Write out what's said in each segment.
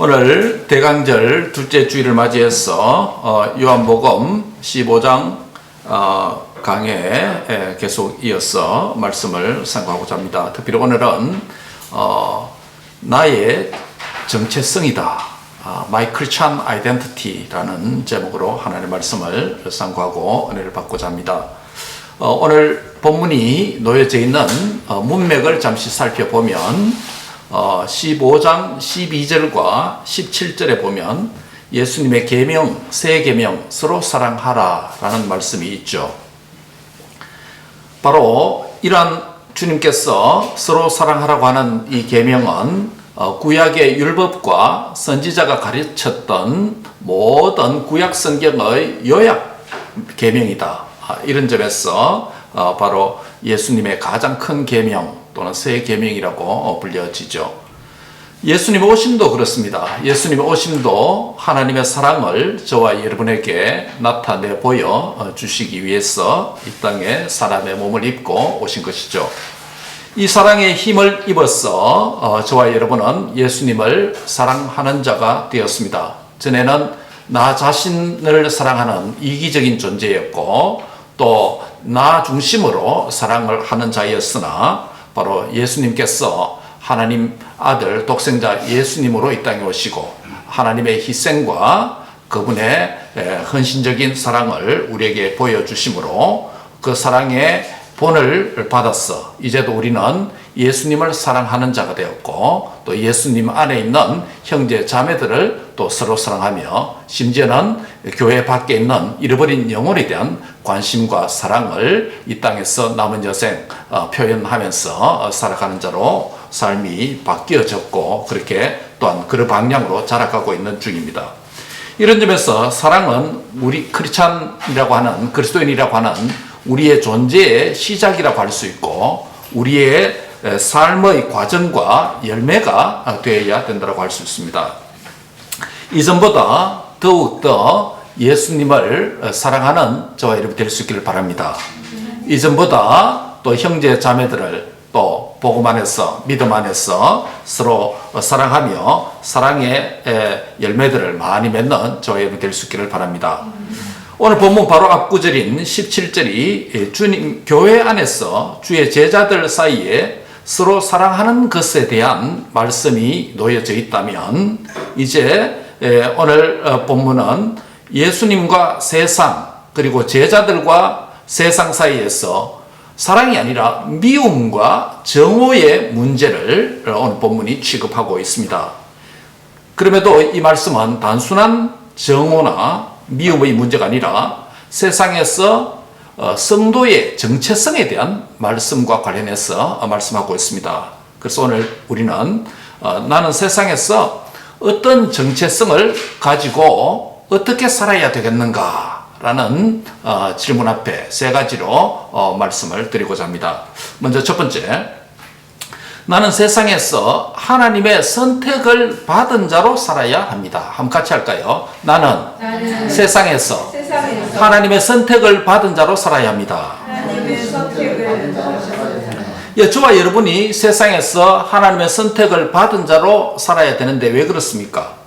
오늘 대강절 둘째 주일을 맞이해서 요한복음 15장 강해에 계속 이어서 말씀을 상고하고자 합니다. 특별히 오늘은 나의 정체성이다, My Christian Identity라는 제목으로 하나님의 말씀을 상고하고 은혜를 받고자 합니다. 오늘 본문이 놓여져 있는 문맥을 잠시 살펴보면 15장 12절과 17절에 보면 예수님의 계명, 새 계명, 서로 사랑하라 라는 말씀이 있죠. 바로 이러한 주님께서 서로 사랑하라고 하는 이 계명은 구약의 율법과 선지자가 가르쳤던 모든 구약 성경의 요약 계명이다. 이런 점에서 바로 예수님의 가장 큰 계명 또는 새 계명이라고 불려지죠. 예수님 오심도 그렇습니다. 예수님 오심도 하나님의 사랑을 저와 여러분에게 나타내 보여 주시기 위해서 이 땅에 사람의 몸을 입고 오신 것이죠. 이 사랑의 힘을 입어서 저와 여러분은 예수님을 사랑하는 자가 되었습니다. 전에는 나 자신을 사랑하는 이기적인 존재였고 또 나 중심으로 사랑을 하는 자였으나 바로 예수님께서 하나님 아들 독생자 예수님으로 이 땅에 오시고 하나님의 희생과 그분의 헌신적인 사랑을 우리에게 보여주심으로 그 사랑의 본을 받았어. 이제도 우리는 예수님을 사랑하는 자가 되었고 또 예수님 안에 있는 형제 자매들을 또 서로 사랑하며 심지어는 교회 밖에 있는 잃어버린 영혼에 대한 관심과 사랑을 이 땅에서 남은 여생 표현하면서 살아가는 자로 삶이 바뀌어졌고 그렇게 또한 그 방향으로 자라가고 있는 중입니다. 이런 점에서 사랑은 우리 크리스찬이라고 하는 그리스도인이라고 하는 우리의 존재의 시작이라고 할 수 있고 우리의 삶의 과정과 열매가 되어야 된다고 할 수 있습니다. 이전보다 더욱더 예수님을 사랑하는 저와 여러분이 될 수 있기를 바랍니다. 이전보다 또 형제 자매들을 또 복음 안에서 믿음 안에서 서로 사랑하며 사랑의 열매들을 많이 맺는 저와 여러분이 될 수 있기를 바랍니다. 오늘 본문 바로 앞구절인 17절이 주님 교회 안에서 주의 제자들 사이에 서로 사랑하는 것에 대한 말씀이 놓여져 있다면 이제 오늘 본문은 예수님과 세상 그리고 제자들과 세상 사이에서 사랑이 아니라 미움과 정오의 문제를 오늘 본문이 취급하고 있습니다. 그럼에도 이 말씀은 단순한 정오나 미움의 문제가 아니라 세상에서 성도의 정체성에 대한 말씀과 관련해서 말씀하고 있습니다. 그래서 오늘 우리는 나는 세상에서 어떤 정체성을 가지고 어떻게 살아야 되겠는가 라는 질문 앞에 세 가지로 말씀을 드리고자 합니다. 먼저 첫 번째, 나는 세상에서 하나님의 선택을 받은 자로 살아야 합니다. 한번 같이 할까요? 나는 세상에서 하나님의 선택을 받은 자로 살아야 합니다. 저와 여러분이 세상에서 하나님의 선택을 받은 자로 살아야 되는데 왜 그렇습니까?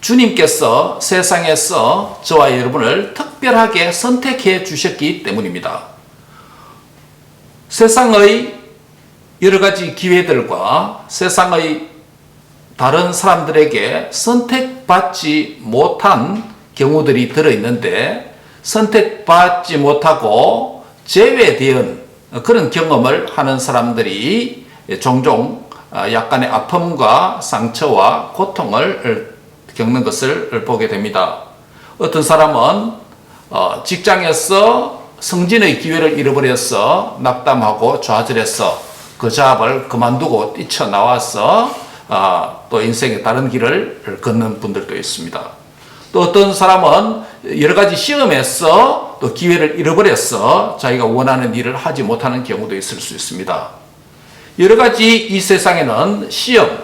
주님께서 세상에서 저와 여러분을 특별하게 선택해 주셨기 때문입니다. 세상의 여러 가지 기회들과 세상의 다른 사람들에게 선택받지 못한 경우들이 들어있는데 선택받지 못하고 제외된 그런 경험을 하는 사람들이 종종 약간의 아픔과 상처와 고통을 겪는 것을 보게 됩니다. 어떤 사람은 직장에서 승진의 기회를 잃어버려서 낙담하고 좌절해서 그 잡을 그만두고 뛰쳐나와서 또 인생의 다른 길을 걷는 분들도 있습니다. 또 어떤 사람은 여러 가지 시험에서 또 기회를 잃어버려서 자기가 원하는 일을 하지 못하는 경우도 있을 수 있습니다. 여러 가지 이 세상에는 시험,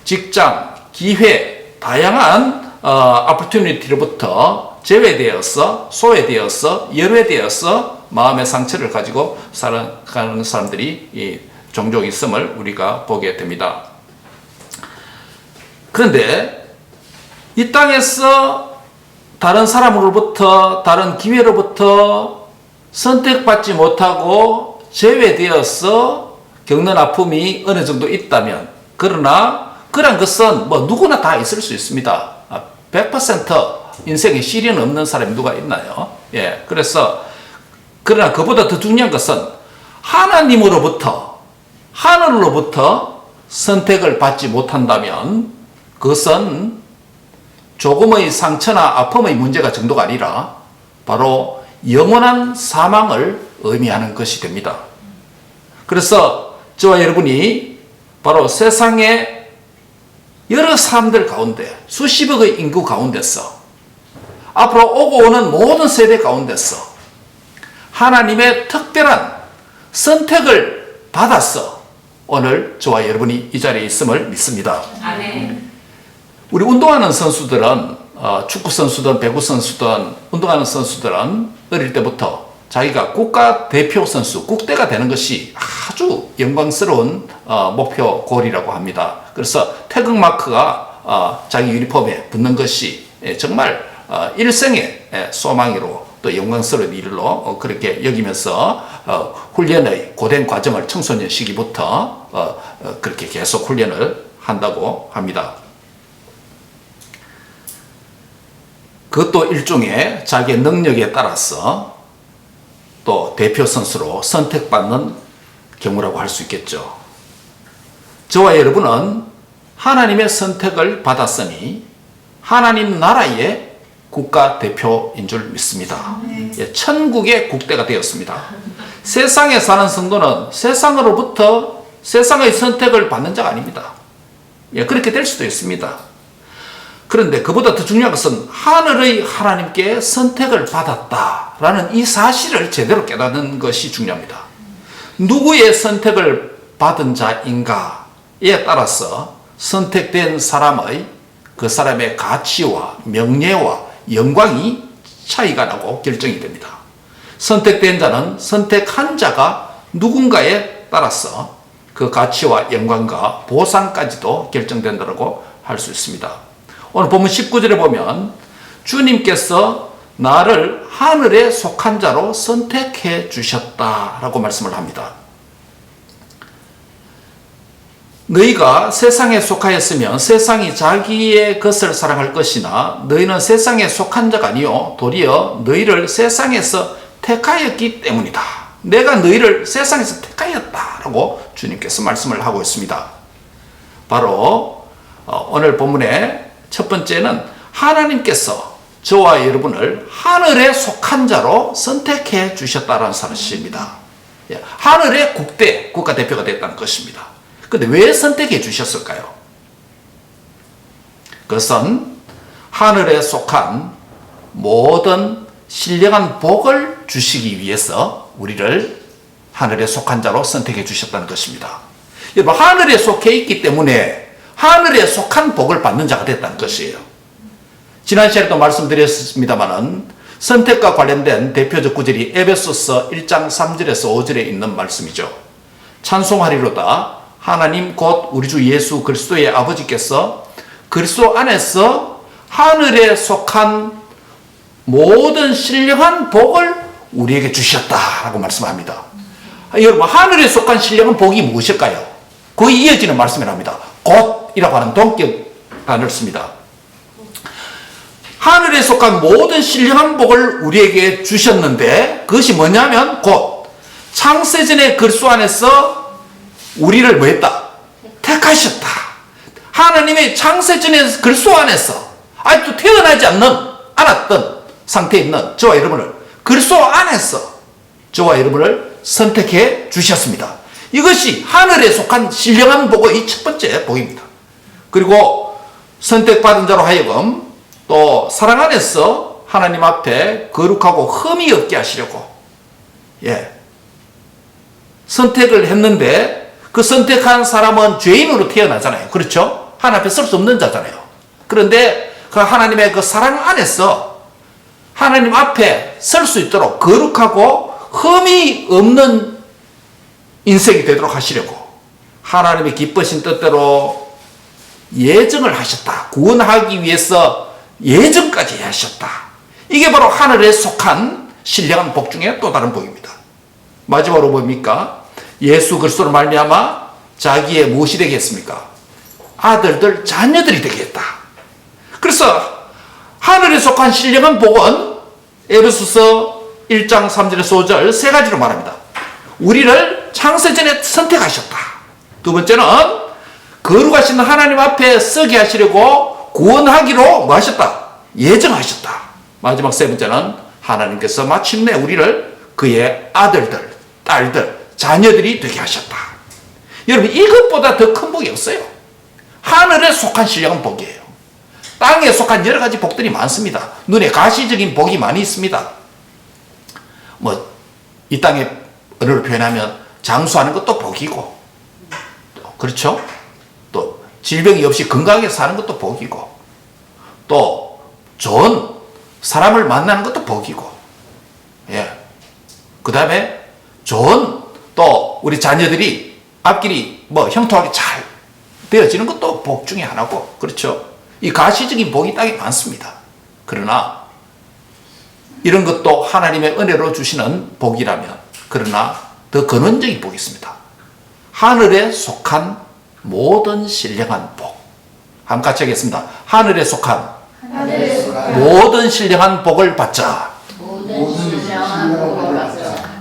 직장, 기회, 다양한 opportunity로부터 제외되어서 소외되어서 열외되어서 마음의 상처를 가지고 살아가는 사람들이 종종 있음을 우리가 보게 됩니다. 그런데 이 땅에서 다른 사람으로부터, 다른 기회로부터 선택받지 못하고 제외되어서 겪는 아픔이 어느 정도 있다면, 그러나 그런 것은 뭐 누구나 다 있을 수 있습니다. 100% 인생에 시련 없는 사람이 누가 있나요? 예, 그러나 그보다 더 중요한 것은 하늘로부터 선택을 받지 못한다면 그것은 조금의 상처나 아픔의 문제가 정도가 아니라 바로 영원한 사망을 의미하는 것이 됩니다. 그래서 저와 여러분이 바로 세상의 여러 사람들 가운데, 수십억의 인구 가운데서, 앞으로 오고 오는 모든 세대 가운데서 하나님의 특별한 선택을 받아서 오늘 저와 여러분이 이 자리에 있음을 믿습니다. 아멘. 우리 운동하는 선수들은, 축구 선수든 배구 선수든 운동하는 선수들은 어릴 때부터 자기가 국가대표 선수, 국대가 되는 것이 아주 영광스러운 목표 골이라고 합니다. 그래서 태극마크가 자기 유니폼에 붙는 것이 정말 일생의 소망이로 또 영광스러운 일로 그렇게 여기면서 훈련의 고된 과정을 청소년 시기부터 그렇게 계속 훈련을 한다고 합니다. 그것도 일종의 자기의 능력에 따라서 또 대표 선수로 선택받는 경우라고 할 수 있겠죠. 저와 여러분은 하나님의 선택을 받았으니 하나님 나라의 국가대표인 줄 믿습니다. 예, 천국의 국대가 되었습니다. 세상에 사는 성도는 세상으로부터 세상의 선택을 받는 자가 아닙니다. 예, 그렇게 될 수도 있습니다. 그런데 그보다 더 중요한 것은 하늘의 하나님께 선택을 받았다라는 이 사실을 제대로 깨닫는 것이 중요합니다. 누구의 선택을 받은 자인가에 따라서 선택된 사람의 그 사람의 가치와 명예와 영광이 차이가 나고 결정이 됩니다. 선택된 자는 선택한 자가 누군가에 따라서 그 가치와 영광과 보상까지도 결정된다고 할 수 있습니다. 오늘 본문 19절에 보면 주님께서 나를 하늘에 속한 자로 선택해 주셨다라고 말씀을 합니다. 너희가 세상에 속하였으면 세상이 자기의 것을 사랑할 것이나 너희는 세상에 속한 자가 아니요 도리어 너희를 세상에서 택하였기 때문이다. 내가 너희를 세상에서 택하였다라고 주님께서 말씀을 하고 있습니다. 바로 오늘 본문의 첫 번째는 하나님께서 저와 여러분을 하늘에 속한 자로 선택해 주셨다는 사실입니다. 하늘의 국가대표가 됐다는 것입니다. 그런데 왜 선택해 주셨을까요? 그것은 하늘에 속한 모든 신령한 복을 주시기 위해서 우리를 하늘에 속한 자로 선택해 주셨다는 것입니다. 여러분, 하늘에 속해 있기 때문에 하늘에 속한 복을 받는 자가 됐다는 것이에요. 지난 시간에도 말씀드렸습니다마는 선택과 관련된 대표적 구절이 에베소서 1장 3절에서 5절에 있는 말씀이죠. 찬송하리로다 하나님 곧 우리 주 예수 그리스도의 아버지께서 그리스도 안에서 하늘에 속한 모든 신령한 복을 우리에게 주셨다라고 말씀합니다. 여러분, 하늘에 속한 신령한 복이 무엇일까요? 거기 이어지는 말씀이랍니다. 곧이라고 하는 동격 단어를 씁니다. 하늘에 속한 모든 신령한 복을 우리에게 주셨는데 그것이 뭐냐면 곧 창세전에 그리스도 안에서 우리를 뭐했다? 택하셨다. 하나님의 창세전에 그리스도 안에서 아직도 태어나지 않았던 상태에 있는 저와 여러분을 그리스도 안에서 저와 여러분을 선택해 주셨습니다. 이것이 하늘에 속한 신령한 복의 첫 번째 복입니다. 그리고 선택받은 자로 하여금 또 사랑 안에서 하나님 앞에 거룩하고 흠이 없게 하시려고 선택을 했는데 그 선택한 사람은 죄인으로 태어나잖아요. 그렇죠? 하나님 앞에 설 수 없는 자잖아요. 그런데 그 하나님의 그 사랑 안에서 하나님 앞에 설 수 있도록 거룩하고 흠이 없는 인생이 되도록 하시려고 하나님의 기쁘신 뜻대로 예정을 하셨다. 구원하기 위해서 예정까지 하셨다. 이게 바로 하늘에 속한 신령한 복 중에 또 다른 복입니다. 마지막으로 뭡니까? 예수 그리스도로 말미암아 자기의 무엇이 되겠습니까? 아들들, 자녀들이 되겠다. 그래서 하늘에 속한 신령한 복은 에베소서 1장 3절에서 5절 세 가지로 말합니다. 우리를 창세전에 선택하셨다. 두 번째는 거룩하신 하나님 앞에 서게 하시려고 구원하기로 뭐 하셨다? 예정하셨다. 마지막 세 번째는 하나님께서 마침내 우리를 그의 아들들, 딸들, 자녀들이 되게 하셨다. 여러분, 이것보다 더 큰 복이 없어요. 하늘에 속한 신령한 복이에요. 땅에 속한 여러 가지 복들이 많습니다. 눈에 가시적인 복이 많이 있습니다. 뭐 이 땅에 언어로 표현하면 장수하는 것도 복이고, 그렇죠? 또 질병이 없이 건강하게 사는 것도 복이고, 또 좋은 사람을 만나는 것도 복이고, 예. 그 다음에 좋은 또 우리 자녀들이 앞길이 뭐 형통하게 잘 되어지는 것도 복 중에 하나고, 그렇죠? 이 가시적인 복이 땅에 많습니다. 그러나 이런 것도 하나님의 은혜로 주시는 복이라면, 그러나 더 근원적인 복이 있습니다. 하늘에 속한 모든 신령한 복. 한번 같이 하겠습니다. 하늘에 속한 모든 신령한 복을 받자.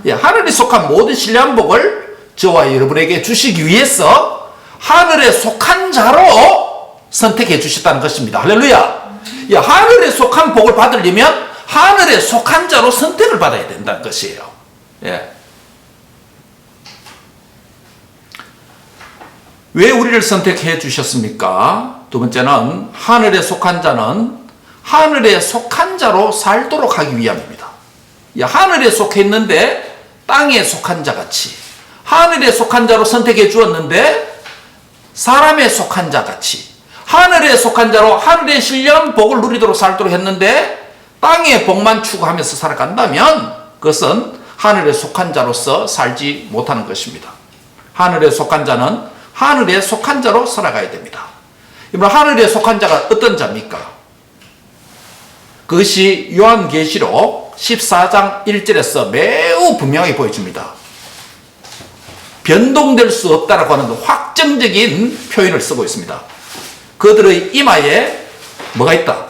예, 하늘에 속한 모든 신령한 복을 저와 여러분에게 주시기 위해서 하늘에 속한 자로 선택해 주셨다는 것입니다. 할렐루야. 예, 하늘에 속한 복을 받으려면 하늘에 속한 자로 선택을 받아야 된다는 것이에요. 예. 왜 우리를 선택해 주셨습니까? 두 번째는 하늘에 속한 자는 하늘에 속한 자로 살도록 하기 위함입니다. 예, 하늘에 속해 있는데 땅에 속한 자 같이, 하늘에 속한 자로 선택해 주었는데 사람에 속한 자 같이, 하늘에 속한 자로 하늘의 신령한 복을 누리도록 살도록 했는데 땅의 복만 추구하면서 살아간다면 그것은 하늘에 속한 자로서 살지 못하는 것입니다. 하늘에 속한 자는 하늘에 속한 자로 살아가야 됩니다. 이번 하늘에 속한 자가 어떤 자입니까? 그것이 요한계시록 14장 1절에서 매우 분명하게 보여줍니다. 변동될 수 없다라고 하는 확정적인 표현을 쓰고 있습니다. 그들의 이마에 뭐가 있다?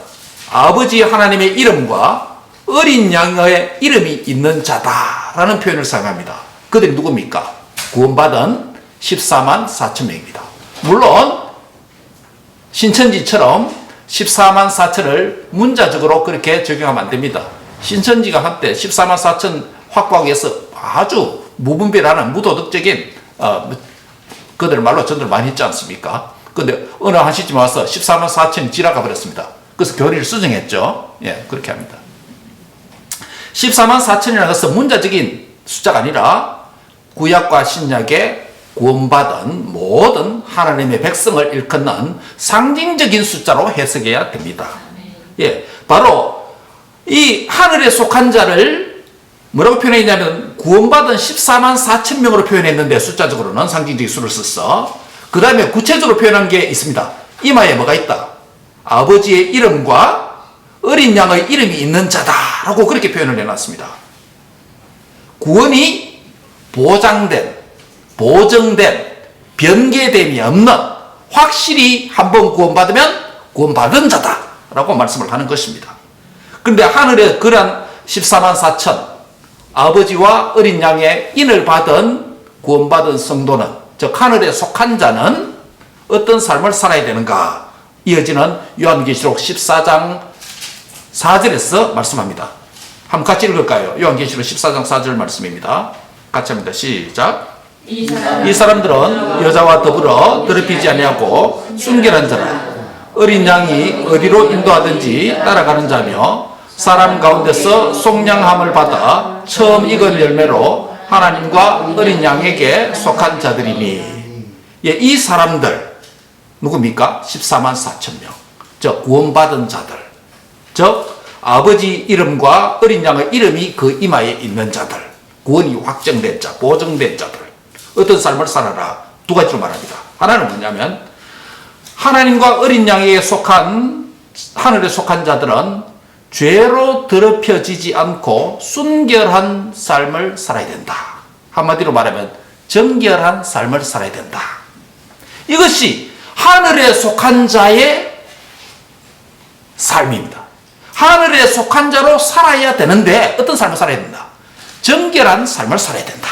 아버지 하나님의 이름과 어린 양의 이름이 있는 자다라는 표현을 사용합니다. 그들이 누굽니까? 구원받은 14만 4천 명입니다. 물론 신천지처럼 14만 4천을 문자적으로 그렇게 적용하면 안 됩니다. 신천지가 한때 14만 4천 확보하기 위해서 아주 무분별하는 무도덕적인 그들 말로 전도를 많이 했지 않습니까? 그런데 어느 한 시점에 와서 14만 4천이 지나가 버렸습니다. 그래서 교리를 수정했죠. 예, 그렇게 합니다. 14만 4천이라는 것은 문자적인 숫자가 아니라 구약과 신약의 구원받은 모든 하나님의 백성을 일컫는 상징적인 숫자로 해석해야 됩니다. 예, 바로 이 하늘에 속한 자를 뭐라고 표현했냐면 구원받은 14만 4천 명으로 표현했는데 숫자적으로는 상징적인 수를 썼어. 그 다음에 구체적으로 표현한 게 있습니다. 이마에 뭐가 있다? 아버지의 이름과 어린 양의 이름이 있는 자다라고 그렇게 표현을 해놨습니다. 구원이 보장된, 보정된, 변개됨이 없는, 확실히 한번 구원받으면 구원받은 자다라고 말씀을 하는 것입니다. 그런데 하늘에 그런 14만 4천 아버지와 어린 양의 인을 받은 구원받은 성도는, 즉 하늘에 속한 자는 어떤 삶을 살아야 되는가? 이어지는 요한계시록 14장 4절에서 말씀합니다. 한번 같이 읽을까요? 요한계시록 14장 4절 말씀입니다. 같이 합니다. 시작. 이 사람들은 여자와 더불어 더럽히지 아니하고 순결한 자라. 어린 양이 어디로 인도하든지 따라가는 자며 사람 가운데서 속량함을 받아 처음 익은 열매로 하나님과 어린 양에게 속한 자들이니. 예, 이 사람들 누굽니까? 14만 4천 명. 즉 구원받은 자들. 즉 아버지 이름과 어린 양의 이름이 그 이마에 있는 자들. 구원이 확정된 자, 보증된 자들 어떤 삶을 살아라. 두 가지로 말합니다. 하나는 뭐냐면 하나님과 어린 양에게 속한 하늘에 속한 자들은 죄로 더럽혀지지 않고 순결한 삶을 살아야 된다. 한마디로 말하면 정결한 삶을 살아야 된다. 이것이 하늘에 속한 자의 삶입니다. 하늘에 속한 자로 살아야 되는데 어떤 삶을 살아야 된다? 정결한 삶을 살아야 된다.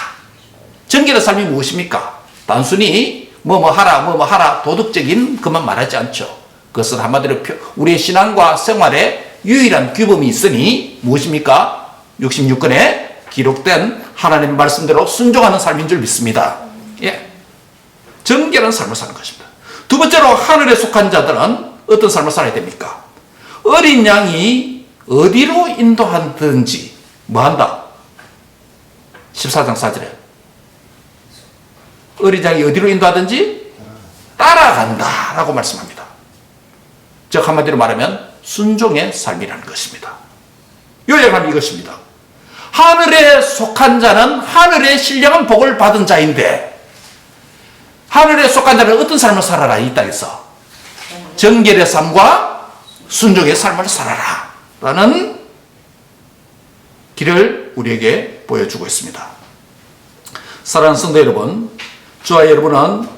정결한 삶이 무엇입니까? 단순히 뭐뭐 하라 도덕적인 것만 말하지 않죠. 그것은 한마디로 우리의 신앙과 생활에 유일한 규범이 있으니 무엇입니까? 66권에 기록된 하나님의 말씀대로 순종하는 삶인 줄 믿습니다. 예. 정결한 삶을 사는 것입니다. 두 번째로 하늘에 속한 자들은 어떤 삶을 살아야 됩니까? 어린 양이 어디로 인도하든지 뭐한다? 14장 4절에 어린 양이 어디로 인도하든지 따라간다 라고 말씀합니다. 즉 한마디로 말하면 순종의 삶이라는 것입니다. 요약하면 이것입니다. 하늘에 속한 자는 하늘의 신령한 복을 받은 자인데 하늘에 속한 자는 어떤 삶을 살아라 이 땅에서 정결의 삶과 순종의 삶을 살아라 라는 길을 우리에게 보여주고 있습니다. 사랑하는 성도 여러분, 저와 여러분은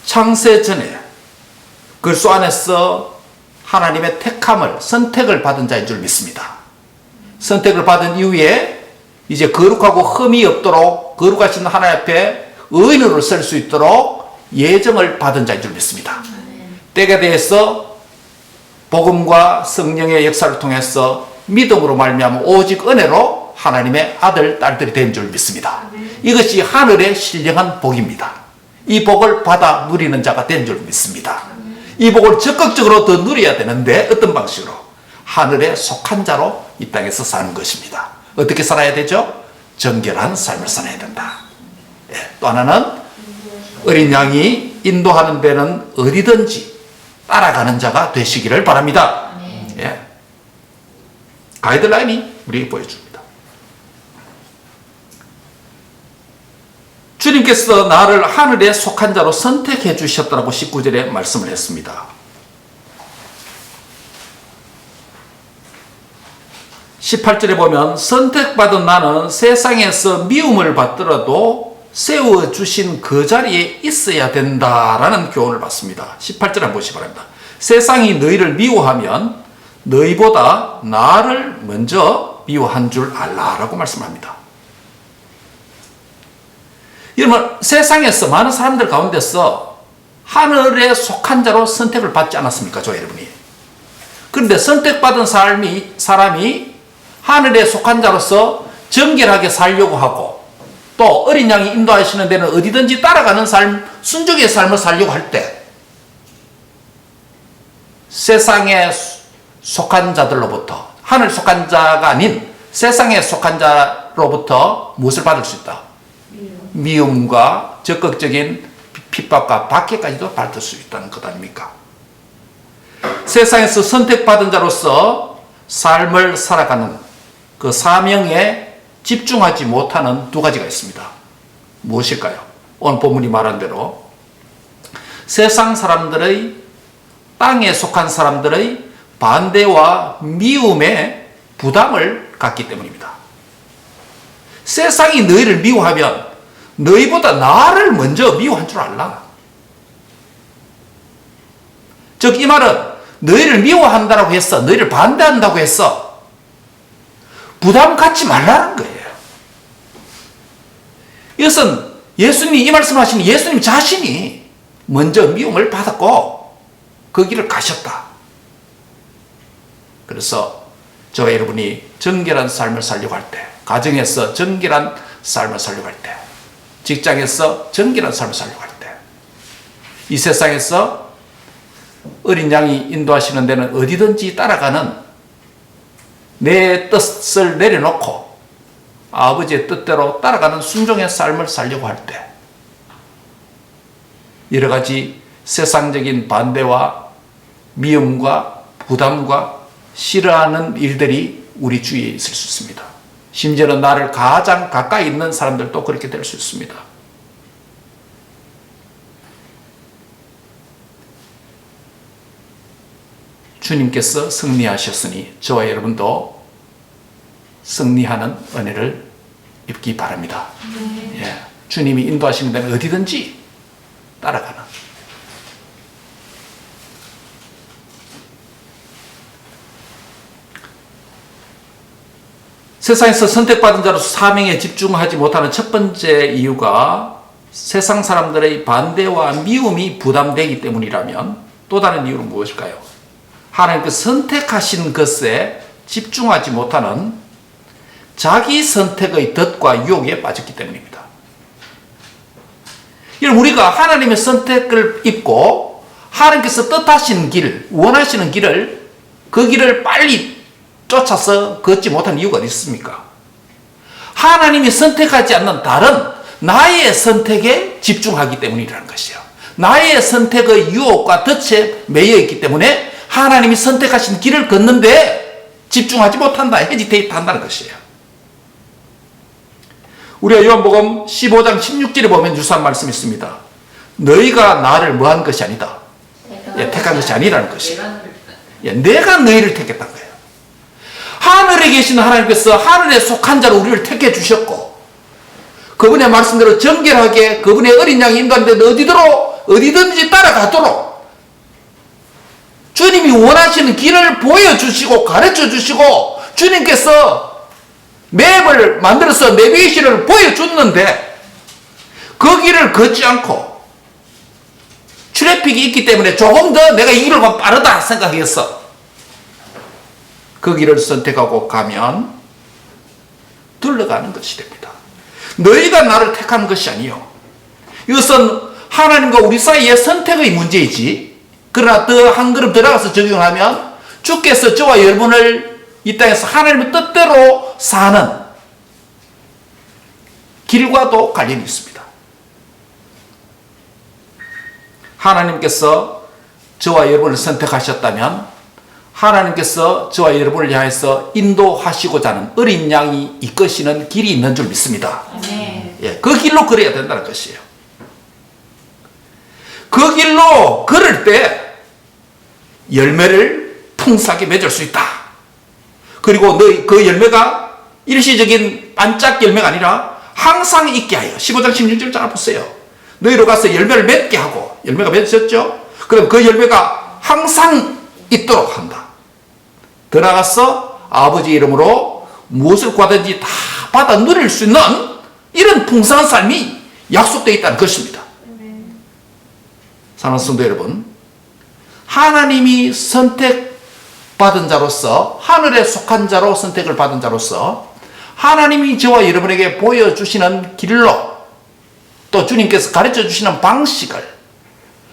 창세 전에 그리스도 안에서 하나님의 택함을 선택을 받은 자인 줄 믿습니다. 선택을 받은 이후에 이제 거룩하고 흠이 없도록 거룩하신 하나님 앞에 의인으로 설 수 있도록 예정을 받은 자인 줄 믿습니다. 때가 되어서 복음과 성령의 역사를 통해서 믿음으로 말미암아 오직 은혜로 하나님의 아들, 딸들이 된 줄 믿습니다. 이것이 하늘의 신령한 복입니다. 이 복을 받아 누리는 자가 된 줄 믿습니다. 이 복을 적극적으로 더 누려야 되는데 어떤 방식으로? 하늘에 속한 자로 이 땅에서 사는 것입니다. 어떻게 살아야 되죠? 정결한 삶을 살아야 된다. 예, 또 하나는 어린 양이 인도하는 데는 어디든지 따라가는 자가 되시기를 바랍니다. 예. 가이드라인이 우리에게 보여줍니다. 주님께서 나를 하늘에 속한 자로 선택해 주셨다고 19절에 말씀을 했습니다. 18절에 보면 선택받은 나는 세상에서 미움을 받더라도 세워주신 그 자리에 있어야 된다라는 교훈을 받습니다. 18절 한번 보시기 바랍니다. 세상이 너희를 미워하면 너희보다 나를 먼저 미워한 줄 알라라고 말씀합니다. 여러분, 세상에서 많은 사람들 가운데서 하늘에 속한 자로 선택을 받지 않았습니까? 저 여러분이. 그런데 선택받은 사람이 하늘에 속한 자로서 정결하게 살려고 하고 또 어린 양이 인도하시는 데는 어디든지 따라가는 삶, 순종의 삶을 살려고 할 때 세상에 속한 자들로부터 하늘 속한 자가 아닌 세상에 속한 자로부터 무엇을 받을 수 있다? 미움과 적극적인 핍박과 박해까지도 받을 수 있다는 것 아닙니까? 세상에서 선택받은 자로서 삶을 살아가는 그 사명에 집중하지 못하는 두 가지가 있습니다. 무엇일까요? 오늘 본문이 말한 대로 세상 사람들의 땅에 속한 사람들의 반대와 미움의 부담을 갖기 때문입니다. 세상이 너희를 미워하면 너희보다 나를 먼저 미워한 줄 알라. 즉 이 말은 너희를 미워한다고 했어, 너희를 반대한다고 했어, 부담 갖지 말라는 거예요. 이것은 예수님이 이 말씀하신 예수님 자신이 먼저 미움을 받았고 그 길을 가셨다. 그래서 저와 여러분이 정결한 삶을 살려고 할 때, 가정에서 정결한 삶을 살려고 할 때, 직장에서 정결한 삶을 살려고 할 때, 이 세상에서 어린 양이 인도하시는 데는 어디든지 따라가는 내 뜻을 내려놓고 아버지의 뜻대로 따라가는 순종의 삶을 살려고 할 때 여러 가지 세상적인 반대와 미움과 부담과 싫어하는 일들이 우리 주위에 있을 수 있습니다. 심지어는 나를 가장 가까이 있는 사람들도 그렇게 될 수 있습니다. 주님께서 승리하셨으니 저와 여러분도 승리하는 은혜를 입기 바랍니다. 예, 주님이 인도하시는 데는 어디든지 따라가는. 세상에서 선택받은 자로서 사명에 집중하지 못하는 첫 번째 이유가 세상 사람들의 반대와 미움이 부담되기 때문이라면 또 다른 이유는 무엇일까요? 하나님께서 선택하신 것에 집중하지 못하는 자기 선택의 덫과 유혹에 빠졌기 때문입니다. 우리가 하나님의 선택을 입고 하나님께서 뜻하신 길, 원하시는 길을, 그 길을 빨리 쫓아서 걷지 못한 이유가 어디 있습니까? 하나님이 선택하지 않는 다른 나의 선택에 집중하기 때문이라는 것이요. 나의 선택의 유혹과 덫에 매여 있기 때문에 하나님이 선택하신 길을 걷는데 집중하지 못한다, 헤지테이트 한다는 것이에요. 우리가 요한복음 15장 16절에 보면 유사한 말씀이 있습니다. 너희가 나를 뭐한 것이 아니다. 택한 것이 아니라는 것이에요. 내가 너희를 택했다는 거예요. 하늘에 계신 하나님께서 하늘에 속한 자로 우리를 택해 주셨고, 그분의 말씀대로 정결하게 그분의 어린 양이 인도하는데 어디든지 따라가도록 주님이 원하시는 길을 보여주시고 가르쳐 주시고, 주님께서 맵을 만들어서 내비게이션을 보여줬는데 그 길을 걷지 않고 트래픽이 있기 때문에 조금 더 내가 이 길을 빠르다 생각했어. 그 길을 선택하고 가면 둘러가는 것이 됩니다. 너희가 나를 택한 것이 아니요. 이것은 하나님과 우리 사이의 선택의 문제이지, 그러나 더 한 걸음 들어가서 적용하면 주께서 저와 여러분을 이 땅에서 하나님의 뜻대로 사는 길과도 관련이 있습니다. 하나님께서 저와 여러분을 선택하셨다면 하나님께서 저와 여러분을 향해서 인도하시고자 하는 어린 양이 이끄시는 길이 있는 줄 믿습니다. 예, 그 길로 걸어야 된다는 것이에요. 그 길로 걸을 때 열매를 풍성하게 맺을 수 있다. 그리고 그 열매가 일시적인 반짝 열매가 아니라 항상 있게 하여, 15장 16절 잘 보세요. 너희로 가서 열매를 맺게 하고, 열매가 맺어졌죠? 그럼 그 열매가 항상 있도록 한다. 들어가서 아버지 이름으로 무엇을 구하든지 다 받아 누릴 수 있는 이런 풍성한 삶이 약속되어 있다는 것입니다. 사랑하는 성도 여러분, 하나님이 선택받은 자로서, 하늘에 속한 자로 선택을 받은 자로서 하나님이 저와 여러분에게 보여주시는 길로, 또 주님께서 가르쳐 주시는 방식을,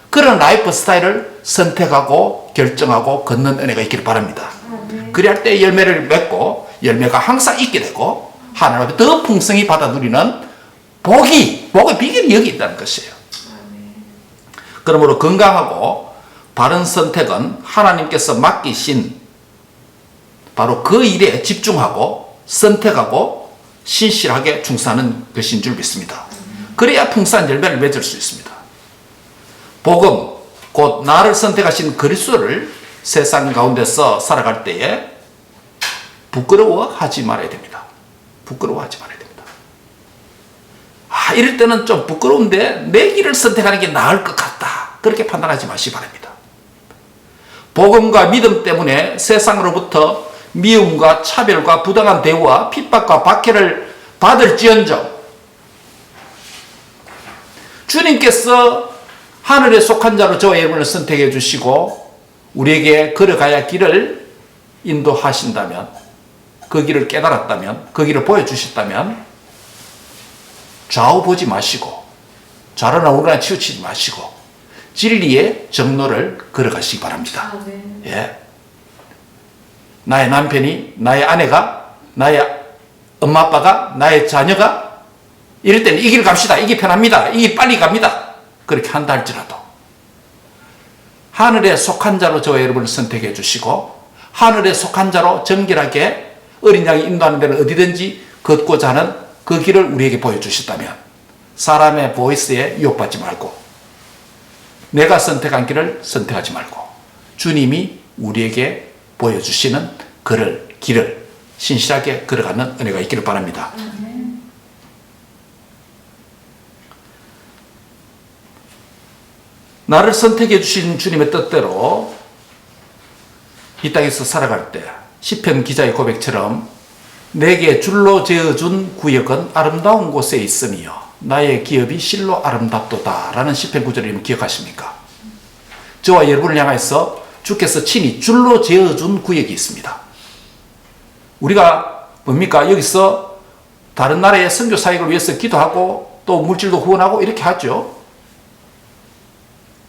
그런 라이프 스타일을 선택하고 결정하고 걷는 은혜가 있기를 바랍니다. 그리할 때 열매를 맺고 열매가 항상 있게 되고 하나님의 더 풍성히 받아 누리는 복의 비결이 여기 있다는 것이에요. 그러므로 건강하고 바른 선택은 하나님께서 맡기신 바로 그 일에 집중하고 선택하고 신실하게 충성하는 것인 줄 믿습니다. 그래야 풍성한 열매를 맺을 수 있습니다. 복음, 곧 나를 선택하신 그리스도를 세상 가운데서 살아갈 때에 부끄러워하지 말아야 됩니다. 부끄러워하지 말아야 됩니다. 이럴 때는 좀 부끄러운데 내 길을 선택하는 게 나을 것 같다, 그렇게 판단하지 마시기 바랍니다. 복음과 믿음 때문에 세상으로부터 미움과 차별과 부당한 대우와 핍박과 박해를 받을지언정 주님께서 하늘에 속한 자로 저와 여러분을 선택해 주시고 우리에게 걸어가야 할 길을 인도하신다면, 그 길을 깨달았다면, 그 길을 보여주셨다면 좌우 보지 마시고 좌로나 우로나 치우치지 마시고 진리의 정로를 걸어가시기 바랍니다. 예. 나의 남편이, 나의 아내가, 나의 엄마 아빠가, 나의 자녀가 이럴 때는 이 길 갑시다, 이게 편합니다, 이게 빨리 갑니다, 그렇게 한다 할지라도 하늘에 속한 자로 저와 여러분을 선택해 주시고 하늘에 속한 자로 정결하게 어린 양이 인도하는 데는 어디든지 걷고자 하는 그 길을 우리에게 보여주셨다면 사람의 보이스에 유혹받지 말고 내가 선택한 길을 선택하지 말고 주님이 우리에게 보여주시는 길을 신실하게 걸어가는 은혜가 있기를 바랍니다. 나를 선택해 주신 주님의 뜻대로 이 땅에서 살아갈 때 시편 기자의 고백처럼 내게 줄로 지어준 구역은 아름다운 곳에 있으며 나의 기업이 실로 아름답도다 라는 시편 구절을 기억하십니까? 저와 여러분을 향해서 주께서 친히 줄로 지어준 구역이 있습니다. 우리가 뭡니까? 여기서 다른 나라의 선교 사역을 위해서 기도하고 또 물질도 후원하고 이렇게 하죠.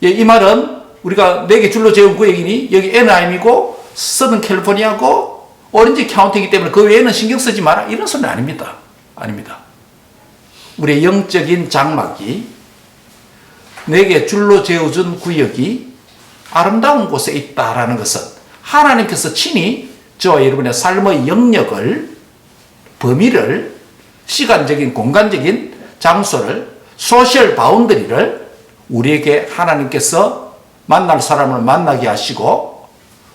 이 말은 우리가 내게 줄로 지은 구역이니 여기 애나임이고 서든 캘리포니아고 오렌지 카운티이기 때문에 그 외에는 신경 쓰지 마라 이런 소리는 아닙니다. 아닙니다. 우리의 영적인 장막이 내게 줄로 지어준 구역이 아름다운 곳에 있다라는 것은 하나님께서 친히 저와 여러분의 삶의 영역을 범위를 시간적인 공간적인 장소를 소셜 바운더리를 우리에게 하나님께서 만날 사람을 만나게 하시고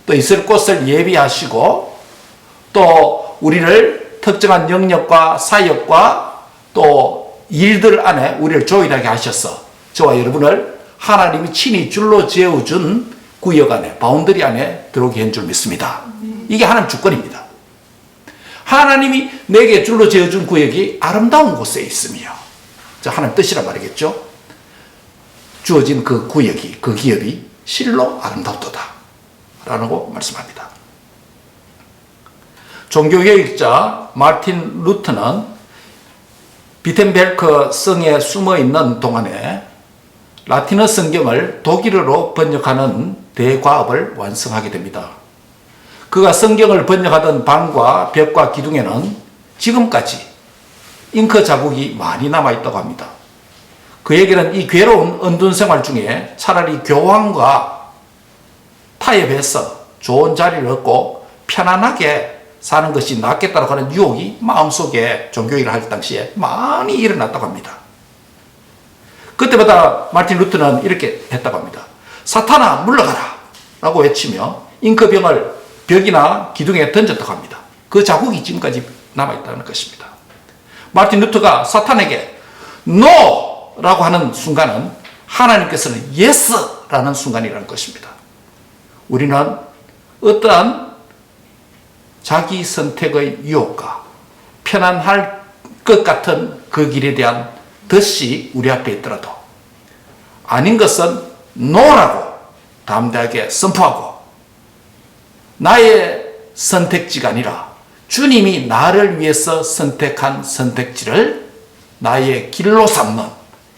또 있을 곳을 예비하시고 또 우리를 특정한 영역과 사역과 또 일들 안에 우리를 조율하게 하셔서 저와 여러분을 하나님이 친히 줄로 지어준 구역 안에 바운더리 안에 들어오게 한 줄 믿습니다. 이게 하나님 주권입니다. 하나님이 내게 줄로 지어준 구역이 아름다운 곳에 있으며 하나님 뜻이란 말이겠죠. 주어진 그 구역이 그 기업이 실로 아름답도다 라고 말씀합니다. 종교개혁자 마틴 루터는 비텐베르크 성에 숨어있는 동안에 라틴어 성경을 독일어로 번역하는 대과업을 완성하게 됩니다. 그가 성경을 번역하던 방과 벽과 기둥에는 지금까지 잉크 자국이 많이 남아있다고 합니다. 그에게는 이 괴로운 은둔 생활 중에 차라리 교황과 타협해서 좋은 자리를 얻고 편안하게 사는 것이 낫겠다고 하는 유혹이 마음속에 종교일을 할 당시에 많이 일어났다고 합니다. 그때마다 마틴 루터는 이렇게 했다고 합니다. 사탄아 물러가라 라고 외치며 잉크병을 벽이나 기둥에 던졌다고 합니다. 그 자국이 지금까지 남아있다는 것입니다. 마틴 루터가 사탄에게 NO! 라고 하는 순간은 하나님께서는 yes! 라는 순간이라는 것입니다. 우리는 어떠한 자기 선택의 유혹과 편안할 것 같은 그 길에 대한 덫이 우리 앞에 있더라도 아닌 것은 NO라고 담대하게 선포하고 나의 선택지가 아니라 주님이 나를 위해서 선택한 선택지를 나의 길로 삼는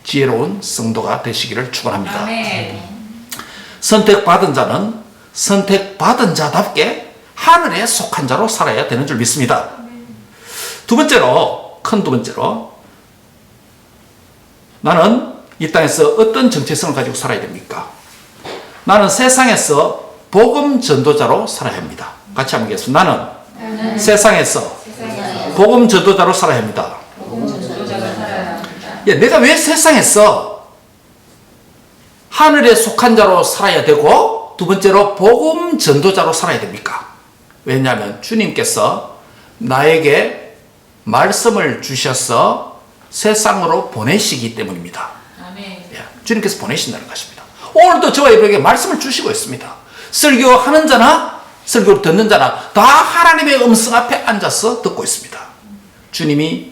지혜로운 성도가 되시기를 축원합니다. 아멘. 선택받은 자는 선택받은 자답게 하늘에 속한 자로 살아야 되는 줄 믿습니다. 두 번째로, 큰 두 번째로, 나는 이 땅에서 어떤 정체성을 가지고 살아야 됩니까? 나는 세상에서 복음 전도자로 살아야 합니다. 같이 한번 하겠습니다. 나는 세상에서 복음 전도자로 살아야 합니다. 내가 왜 세상에서 하늘에 속한 자로 살아야 되고 두 번째로 복음 전도자로 살아야 됩니까? 왜냐하면 주님께서 나에게 말씀을 주셔서 세상으로 보내시기 때문입니다. 아멘. 주님께서 보내신다는 것입니다. 오늘도 저와 여러분에게 말씀을 주시고 있습니다. 설교하는 자나 설교를 듣는 자나 다 하나님의 음성 앞에 앉아서 듣고 있습니다. 주님이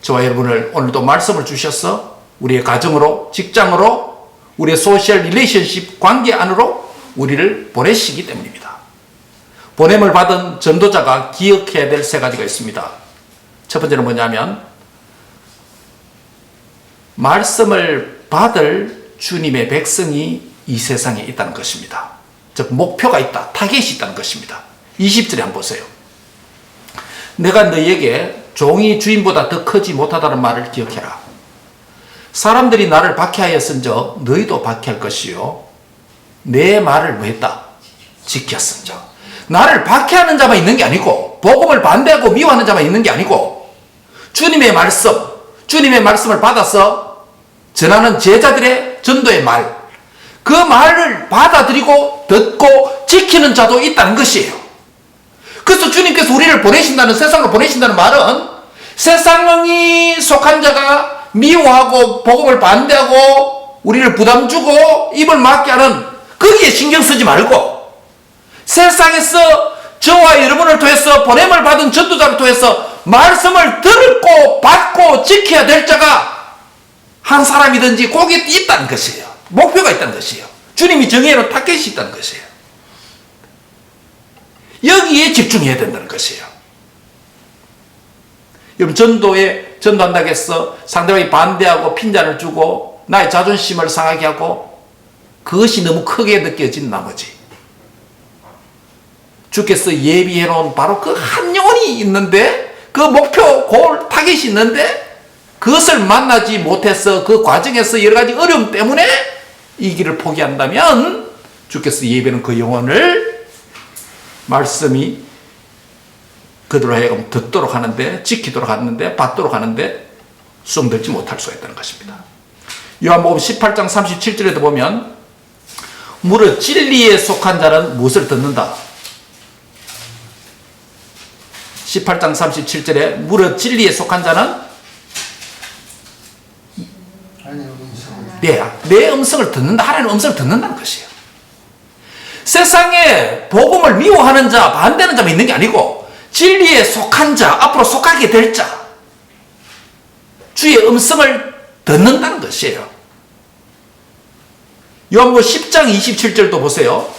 저와 여러분을 오늘도 말씀을 주셔서 우리의 가정으로, 직장으로, 우리의 소셜 릴레이션십 관계 안으로 우리를 보내시기 때문입니다. 보냄을 받은 전도자가 기억해야 될 세 가지가 있습니다. 첫 번째는 뭐냐면 말씀을 받을 주님의 백성이 이 세상에 있다는 것입니다. 즉 목표가 있다, 타겟이 있다는 것입니다. 20절에 한번 보세요. 내가 너희에게 종이 주인보다 더 크지 못하다는 말을 기억해라. 사람들이 나를 박해하였은즉 너희도 박해할 것이요 내 말을 뭐 했다? 지켰은즉. 나를 박해하는 자만 있는 게 아니고 복음을 반대하고 미워하는 자만 있는 게 아니고 주님의 말씀을 받아서 전하는 제자들의 전도의 말, 그 말을 받아들이고 듣고 지키는 자도 있다는 것이에요. 그래서 주님께서 우리를 보내신다는, 세상으로 보내신다는 말은 세상이 속한 자가 미워하고 복음을 반대하고 우리를 부담 주고 입을 막게 하는 거기에 신경 쓰지 말고, 세상에서 저와 여러분을 통해서 보냄을 받은 전도자를 통해서 말씀을 듣고 받고 지켜야 될 자가 한 사람이든지 거기에 있다는 것이에요. 목표가 있다는 것이에요. 주님이 정해놓은 타겟이 있다는 것이에요. 여기에 집중해야 된다는 것이에요. 여러분, 전도한다고 해서 상대방이 반대하고 핀잔을 주고 나의 자존심을 상하게 하고 그것이 너무 크게 느껴진 나머지, 주께서 예비해 놓은 바로 그 한 영혼이 있는데, 그 목표, 골, 타겟이 있는데 그것을 만나지 못해서 그 과정에서 여러 가지 어려움 때문에 이 길을 포기한다면 주께서 예배는 그 영혼을 말씀이 그대로 하여금 듣도록 하는데, 지키도록 하는데, 받도록 하는데 수용되지 못할 수가 있다는 것입니다. 요한복음 18장 37절에도 보면 무릇 진리에 속한 자는 무엇을 듣는다. 18장 37절에 무릇 진리에 속한 자는 내 음성을 듣는다. 하나님의 음성을 듣는다는 것이에요. 세상에 복음을 미워하는 자, 반대하는 자만 있는 게 아니고 진리에 속한 자, 앞으로 속하게 될 자, 주의 음성을 듣는다는 것이에요. 요한복음 10장 27절도 보세요.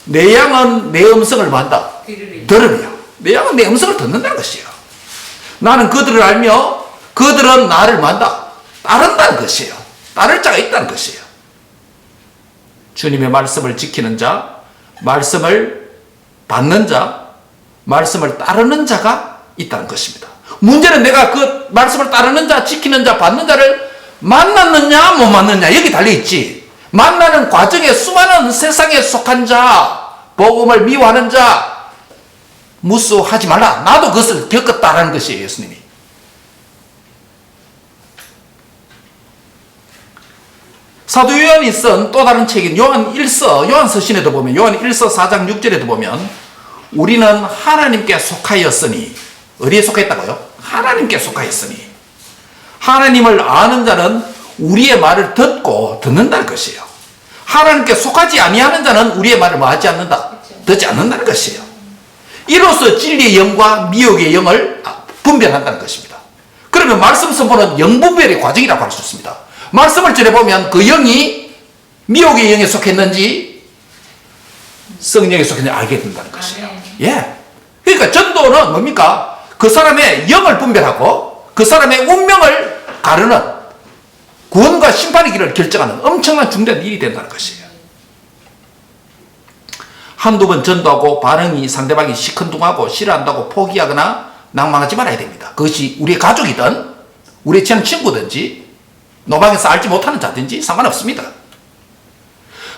내 양은 내 음성을 만다. 들으며. 내 양은 내 음성을 듣는다는 것이에요. 나는 그들을 알며 그들은 나를 만다. 따른다는 것이에요. 따를 자가 있다는 것이에요. 주님의 말씀을 지키는 자, 말씀을 받는 자, 말씀을 따르는 자가 있다는 것입니다. 문제는 내가 그 말씀을 따르는 자, 지키는 자, 받는 자를 만났느냐 못 만났느냐 여기 달려있지. 만나는 과정에 수많은 세상에 속한 자, 복음을 미워하는 자 무수하지 말라. 나도 그것을 겪었다라는 것이에요. 예수님이. 사도 요한이 쓴 또 다른 책인 요한서신에도 보면, 요한 1서 4장 6절에도 보면 우리는 하나님께 속하였으니, 어디에 속했다고요? 하나님께 속하였으니, 하나님을 아는 자는 우리의 말을 듣는다는 것이에요. 하나님께 속하지 아니하는 자는 우리의 말을 뭐하지 않는다? 듣지 않는다는 것이에요. 이로써 진리의 영과 미혹의 영을 분별한다는 것입니다. 그러면 말씀 선포는 영분별의 과정이라고 할 수 있습니다. 말씀을 전해보면 그 영이 미혹의 영에 속했는지 성령에 속했는지 알게 된다는 것이에요. 예. 그러니까 전도는 뭡니까? 그 사람의 영을 분별하고 그 사람의 운명을 가르는, 구원과 심판의 길을 결정하는 엄청난 중대한 일이 된다는 것이에요. 한두 번 전도하고 반응이 상대방이 시큰둥하고 싫어한다고 포기하거나 낭망하지 말아야 됩니다. 그것이 우리의 가족이든 우리의 친한 친구든지 노방에서 알지 못하는 자든지 상관없습니다.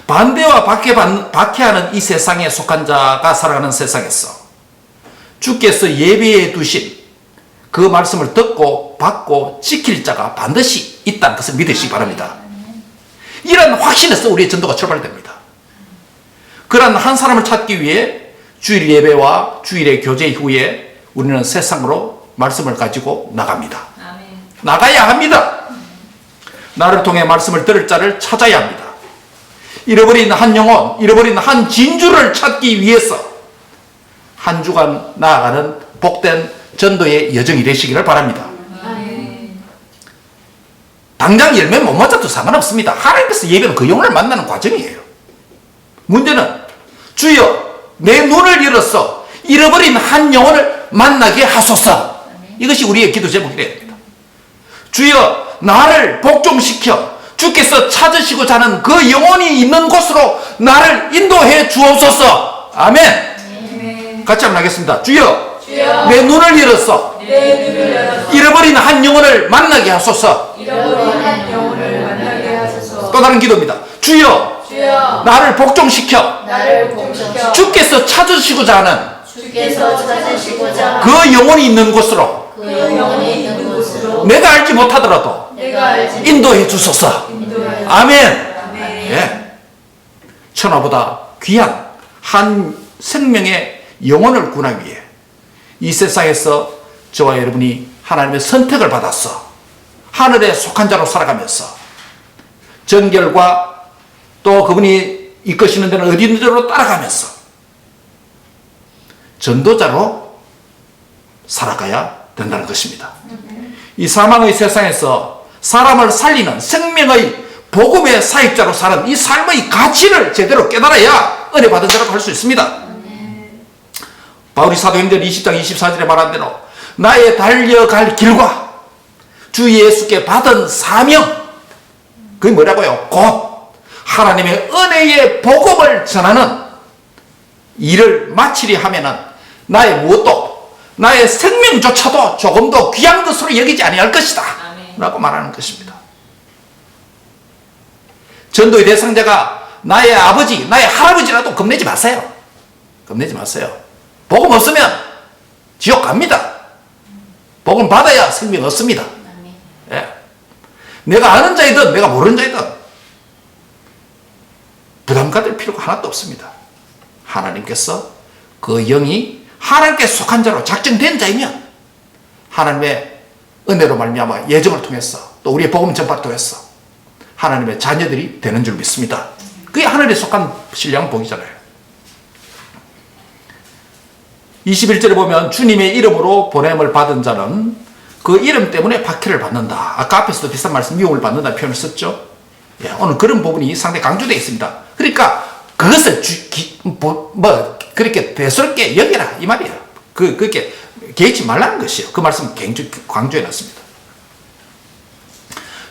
반대와 박해하는 이 세상에 속한 자가 살아가는 세상에서 주께서 예비해 두신 그 말씀을 듣고 받고 지킬 자가 반드시 있다는 것을 믿으시기 바랍니다. 이런 확신에서 우리의 전도가 출발됩니다. 그런 한 사람을 찾기 위해 주일 예배와 주일의 교제 이후에 우리는 세상으로 말씀을 가지고 나갑니다. 나가야 합니다. 나를 통해 말씀을 들을 자를 찾아야 합니다. 잃어버린 한 영혼, 잃어버린 한 진주를 찾기 위해서 한 주간 나아가는 복된 전도의 여정이 되시기를 바랍니다. 당장 열매 못 맞아도 상관없습니다. 하나님께서 예배는 그 영혼을 만나는 과정이에요. 문제는 주여 내 눈을 열어서 잃어버린 한 영혼을 만나게 하소서. 이것이 우리의 기도 제목이 되어야 됩니다. 주여 나를 복종시켜 주께서 찾으시고자 하는 그 영혼이 있는 곳으로 나를 인도해 주옵소서. 아멘. 같이 한번 하겠습니다. 주여 내 눈을 열어서 잃어버린 한 영혼을 만나게 하소서. 또 다른 기도입니다. 주여 나를 복종시켜 주께서 찾으시고자 하는 그 영혼이 있는 곳으로 내가 알지 못하더라도 인도해 주소서. 아멘. 예. 천하보다 귀한 한 생명의 영혼을 구하기 위해 이 세상에서 저와 여러분이 하나님의 선택을 받았어. 하늘에 속한 자로 살아가면서 정결과 또 그분이 이끄시는 데는 어디든 데로 따라가면서 전도자로 살아가야 된다는 것입니다. 이 사망의 세상에서 사람을 살리는 생명의 복음의 사역자로 사는 이 삶의 가치를 제대로 깨달아야 은혜 받은 자라고 할 수 있습니다. 바울이 사도행전 20장 24절에 말한 대로 나의 달려갈 길과 주 예수께 받은 사명, 그게 뭐라고요? 곧 하나님의 은혜의 복음을 전하는 일을 마치려 하면은 나의 무엇도, 나의 생명조차도 조금 더 귀한 것으로 여기지 아니할 것이다 라고 말하는 것입니다. 전도의 대상자가 나의 아버지, 나의 할아버지라도 겁내지 마세요. 겁내지 마세요. 복음 없으면 지옥 갑니다. 복음 받아야 생명 얻습니다. 예. 내가 아는 자이든 내가 모르는 자이든 부담 가질 필요가 하나도 없습니다. 하나님께서 그 영이 하나님께 속한 자로 작정된 자이면 하나님의 은혜로 말미암아 예정을 통해서 또 우리의 복음 전파를 통해서 하나님의 자녀들이 되는 줄 믿습니다. 그게 하늘에 속한 신령 복이잖아요. 21절에 보면 주님의 이름으로 보냄을 받은 자는 그 이름 때문에 박해를 받는다. 아까 앞에서도 비슷한 말씀, 미움을 받는다는 표현을 썼죠. 예, 오늘 그런 부분이 상당히 강조되어 있습니다. 그러니까 그것을 그렇게 대수롭게 여겨라 이 말이에요. 그렇게 개의치 말라는 것이에요. 그 말씀 강조해 놨습니다.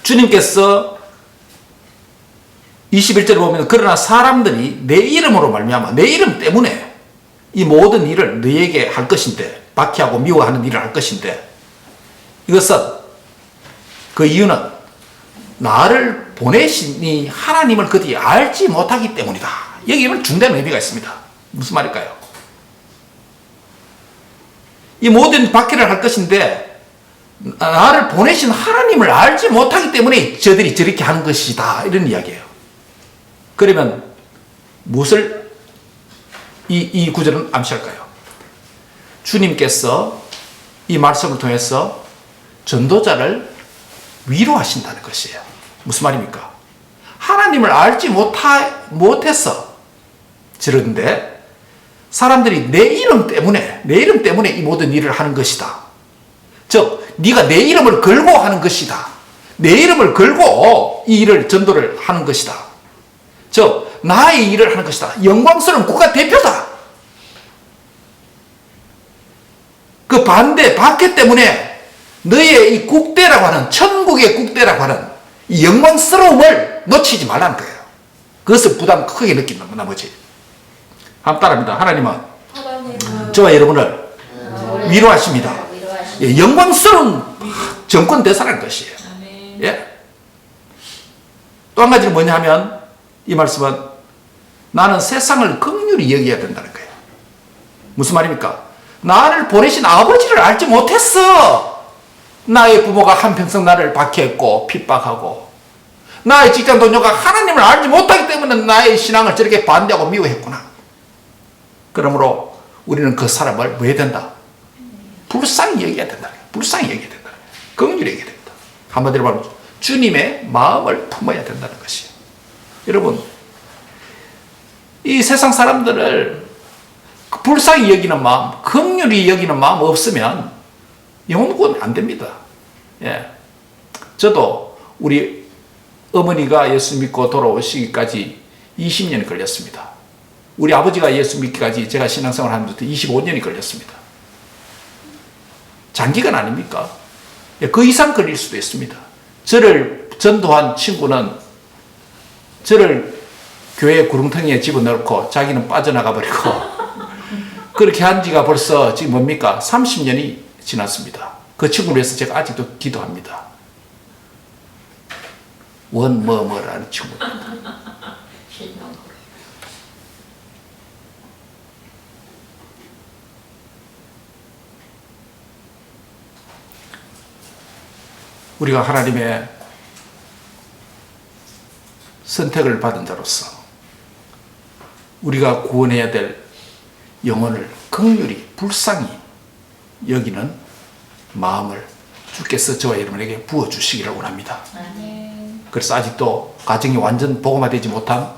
주님께서 21절에 보면 그러나 사람들이 내 이름으로 말미암아 내 이름 때문에 이 모든 일을 너에게 할 것인데, 박해하고 미워하는 일을 할 것인데, 이것은 그 이유는 나를 보내신 이 하나님을 그들이 알지 못하기 때문이다. 여기에는 중대한 의미가 있습니다. 무슨 말일까요? 이 모든 박해를 할 것인데 나를 보내신 하나님을 알지 못하기 때문에 저들이 저렇게 하는 것이다, 이런 이야기예요. 그러면 무엇을 이 구절은 암시할까요? 주님께서 이 말씀을 통해서 전도자를 위로하신다는 것이에요. 무슨 말입니까? 하나님을 알지 못해서 저런데 사람들이 내 이름 때문에 이 모든 일을 하는 것이다. 즉 네가 내 이름을 걸고 하는 것이다. 내 이름을 걸고 이 일을 전도를 하는 것이다. 즉 나의 일을 하는 것이다. 영광스러운 국가 대표다. 그 박해 때문에 너의 이 국대라고 하는, 천국의 국대라고 하는 이 영광스러움을 놓치지 말라는 거예요. 그것을 부담 크게 느낀다는 나머지. 한번 따라합니다. 하나님은 저와 여러분을 위로하십니다. 예, 영광스러운 정권 대사라는 것이에요. 예. 또 한 가지는 뭐냐 하면 이 말씀은 나는 세상을 긍휼히 여겨야 된다는 거예요. 무슨 말입니까? 나를 보내신 아버지를 알지 못했어. 나의 부모가 한평생 나를 박해했고 핍박하고 나의 직장 동료가 하나님을 알지 못하기 때문에 나의 신앙을 저렇게 반대하고 미워했구나. 그러므로 우리는 그 사람을 뭐 해야 된다? 불쌍히 여겨야 된다. 불쌍히 여겨야 된다. 긍휼히 여겨야 된다. 한마디로 말하면 주님의 마음을 품어야 된다는 것이에요. 여러분, 이 세상 사람들을 불쌍히 여기는 마음, 긍휼히 여기는 마음 없으면 영혼 구원 안 됩니다. 예. 저도 우리 어머니가 예수 믿고 돌아오시기까지 20년이 걸렸습니다. 우리 아버지가 예수 믿기까지 제가 신앙생활 하면서 25년이 걸렸습니다. 장기간 아닙니까? 예, 그 이상 걸릴 수도 있습니다. 저를 전도한 친구는 저를 교회 구렁텅이에 집어넣고 자기는 빠져나가 버리고 그렇게 한 지가 벌써 지금 뭡니까? 30년이 지났습니다. 그 친구를 위해서 제가 아직도 기도합니다. 원뭐뭐라는 친구입니다. 우리가 하나님의 선택을 받은 자로서 우리가 구원해야 될 영혼을 긍휼히 불쌍히 여기는 마음을 주께서 저와 여러분에게 부어주시기를 원합니다. 그래서 아직도 가정이 완전 복음화되지 못한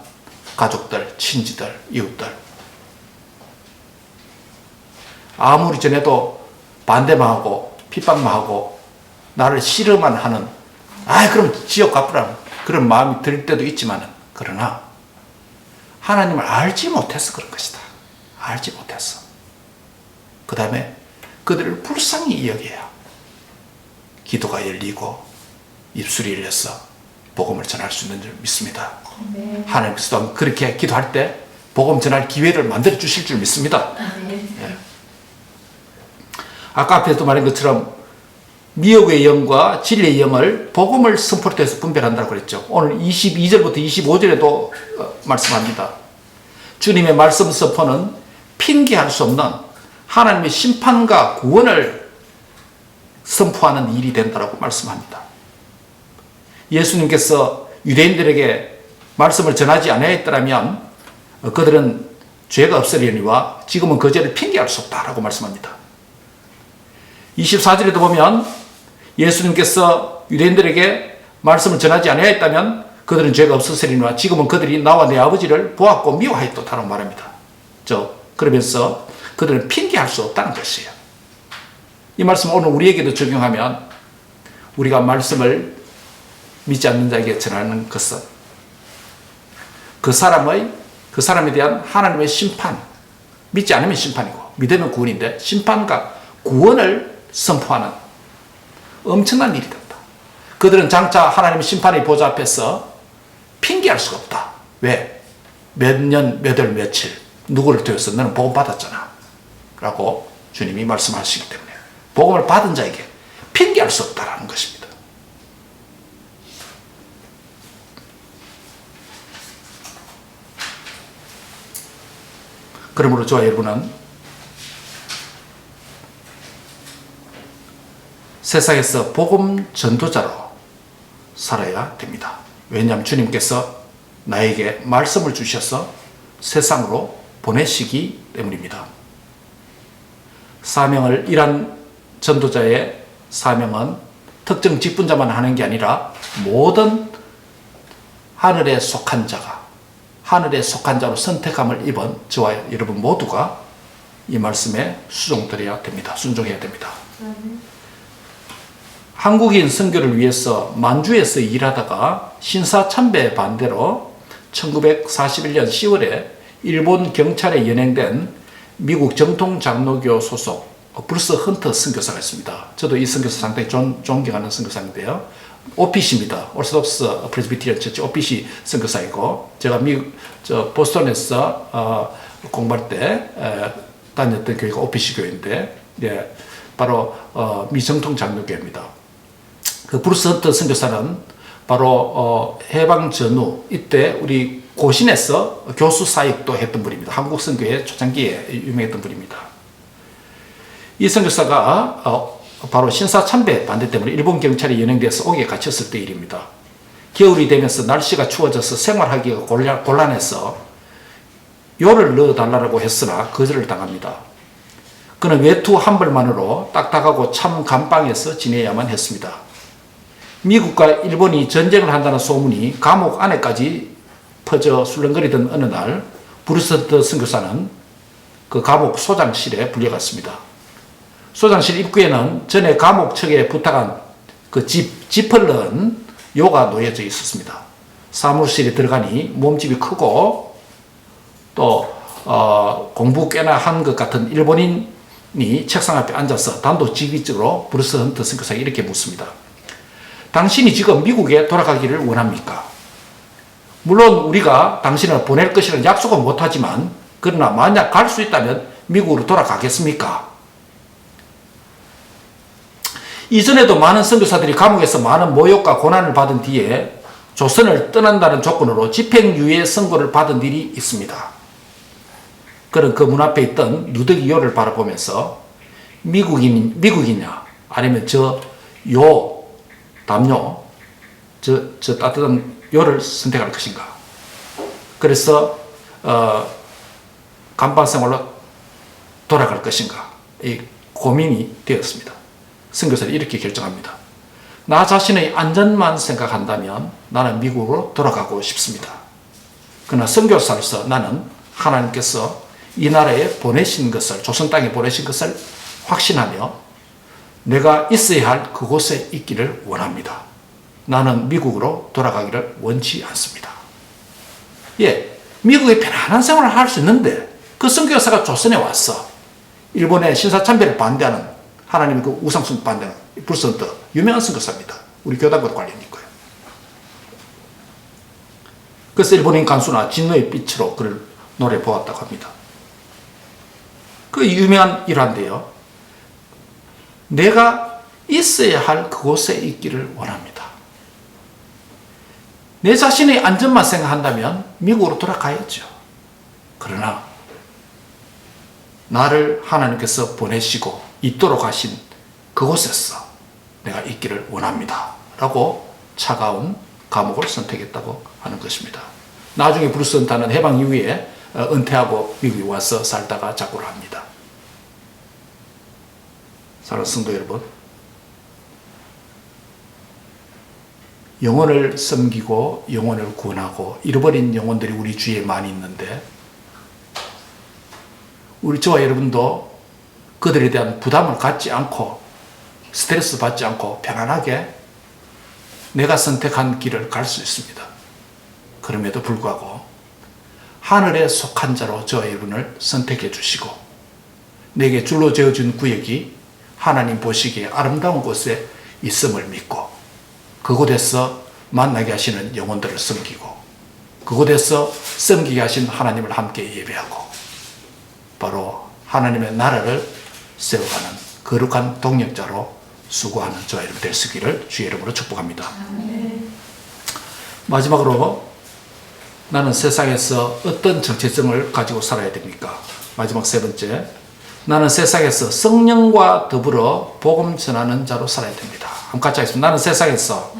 가족들, 친지들, 이웃들, 아무리 전에도 반대만 하고 핍박만 하고 나를 싫어만 하는 그럼 지옥 가쁘라 그런 마음이 들 때도 있지만, 그러나 하나님을 알지 못해서 그런 것이다. 알지 못해서. 그 다음에 그들을 불쌍히 여겨야 기도가 열리고 입술이 열려서 복음을 전할 수 있는 줄 믿습니다. 하나님께서도 그렇게 기도할 때 복음 전할 기회를 만들어 주실 줄 믿습니다. 예. 아까 앞에도 말한 것처럼 미혹의 영과 진리의 영을 복음을 선포를 통해서 분별한다고 그랬죠. 오늘 22절부터 25절에도 말씀합니다. 주님의 말씀 선포는 핑계할 수 없는 하나님의 심판과 구원을 선포하는 일이 된다고 말씀합니다. 예수님께서 유대인들에게 말씀을 전하지 않았더라면 그들은 죄가 없으려니와 지금은 그 죄를 핑계할 수 없다라고 말씀합니다. 24절에도 보면 예수님께서 유대인들에게 말씀을 전하지 않았다면 그들은 죄가 없으리니와 지금은 그들이 나와 내 아버지를 보았고 미워하였다라고 말합니다. 그러면서 그들은 핑계할 수 없다는 것이에요. 이 말씀 오늘 우리에게도 적용하면 우리가 말씀을 믿지 않는 자에게 전하는 것은 그 사람에 대한 하나님의 심판, 믿지 않으면 심판이고 믿으면 구원인데 심판과 구원을 선포하는 엄청난 일이 된다. 그들은 장차 하나님의 심판의 보좌 앞에서 핑계할 수가 없다. 왜? 몇 년, 몇 월, 며칠 누구를 통해서 너는 복음 받았잖아 라고 주님이 말씀하시기 때문에 복음을 받은 자에게 핑계할 수 없다라는 것입니다. 그러므로 저와 여러분은 세상에서 복음 전도자로 살아야 됩니다. 왜냐하면 주님께서 나에게 말씀을 주셔서 세상으로 보내시기 때문입니다. 사명을 일한 전도자의 사명은 특정 직분자만 하는 게 아니라 모든 하늘에 속한 자가 하늘에 속한 자로 선택함을 입은 저와 여러분 모두가 이 말씀에 순종해야 됩니다. 한국인 선교를 위해서 만주에서 일하다가 신사참배 반대로 1941년 10월에 일본 경찰에 연행된 미국 정통장로교 소속 브루스 헌터 선교사가 있습니다. 저도 이 선교사 상당히 존경하는 선교사인데요. OPC입니다. 오르소독스 프레스비테리안 처치 OPC 선교사이고, 제가 보스턴에서 공부할 때 다녔던 교회가 OPC 교회인데, 바로 미정통 장로교회입니다. 그 브루스 헌터 선교사는 바로 해방 전후 이때 우리 고신에서 교수 사역도 했던 분입니다. 한국 선교회 초창기에 유명했던 분입니다. 이 선교사가 바로 신사참배 반대 때문에 일본 경찰이 연행돼서 옥에 갇혔을 때 일입니다. 겨울이 되면서 날씨가 추워져서 생활하기가 곤란해서 요를 넣어달라고 했으나 거절을 당합니다. 그는 외투 한 벌만으로 딱딱하고 참 감방에서 지내야만 했습니다. 미국과 일본이 전쟁을 한다는 소문이 감옥 안에까지 퍼져 술렁거리던 어느 날 브루스 헌터 선교사는 그 감옥 소장실에 불려갔습니다. 소장실 입구에는 전에 감옥 측에 부탁한 그 지퍼를 넣은 요가 놓여져 있었습니다. 사무실에 들어가니 몸집이 크고 또 공부 꽤나 한 것 같은 일본인이 책상 앞에 앉아서 단도직입적으로 브루스 헌터 선교사에게 이렇게 묻습니다. 당신이 지금 미국에 돌아가기를 원합니까? 물론 우리가 당신을 보낼 것이라는 약속은 못하지만 그러나 만약 갈 수 있다면 미국으로 돌아가겠습니까? 이전에도 많은 선교사들이 감옥에서 많은 모욕과 고난을 받은 뒤에 조선을 떠난다는 조건으로 집행유예 선고를 받은 일이 있습니다. 그는 그 문 앞에 있던 누더기 요를 바라보면서 미국이냐 아니면 저 요 담요, 저 따뜻한 요를 선택할 것인가? 그래서 간판 생활로 돌아갈 것인가? 이 고민이 되었습니다. 선교사는 이렇게 결정합니다. 나 자신의 안전만 생각한다면 나는 미국으로 돌아가고 싶습니다. 그러나 선교사로서 나는 하나님께서 이 나라에 보내신 것을, 조선 땅에 보내신 것을 확신하며 내가 있어야 할 그곳에 있기를 원합니다. 나는 미국으로 돌아가기를 원치 않습니다. 예, 미국에 편안한 생활을 할 수 있는데 그 선교사가 조선에 와서 일본의 신사참배를 반대하는, 하나님의 그 우상숭 반대하는 불선트 유명한 선교사입니다. 우리 교단과도 관련이 있고요. 그래서 일본인 간수나 진노의 빛으로 그를 노래 보았다고 합니다. 그 유명한 일화인데요. 내가 있어야 할 그곳에 있기를 원합니다. 내 자신의 안전만 생각한다면 미국으로 돌아가야죠. 그러나 나를 하나님께서 보내시고 있도록 하신 그곳에서 내가 있기를 원합니다. 라고 차가운 감옥을 선택했다고 하는 것입니다. 나중에 브루스 헌터는 해방 이후에 은퇴하고 미국에 와서 살다가 작고를 합니다. 사랑하는 성도 여러분, 영혼을 섬기고 영혼을 구원하고 잃어버린 영혼들이 우리 주위에 많이 있는데 우리 저와 여러분도 그들에 대한 부담을 갖지 않고 스트레스 받지 않고 편안하게 내가 선택한 길을 갈 수 있습니다. 그럼에도 불구하고 하늘에 속한 자로 저와 여러분을 선택해 주시고 내게 줄로 지어준 구역이 하나님 보시기에 아름다운 곳에 있음을 믿고 그곳에서 만나게 하시는 영혼들을 섬기고 그곳에서 섬기게 하신 하나님을 함께 예배하고 바로 하나님의 나라를 세워가는 거룩한 동력자로 수고하는 저와 여러분 될 수 있기를 주의 이름으로 축복합니다. 마지막으로 나는 세상에서 어떤 정체성을 가지고 살아야 됩니까? 마지막 세 번째, 나는 세상에서 성령과 더불어 복음 전하는 자로 살아야 됩니다. 한번 같이 하겠습니다. 나는 세상에서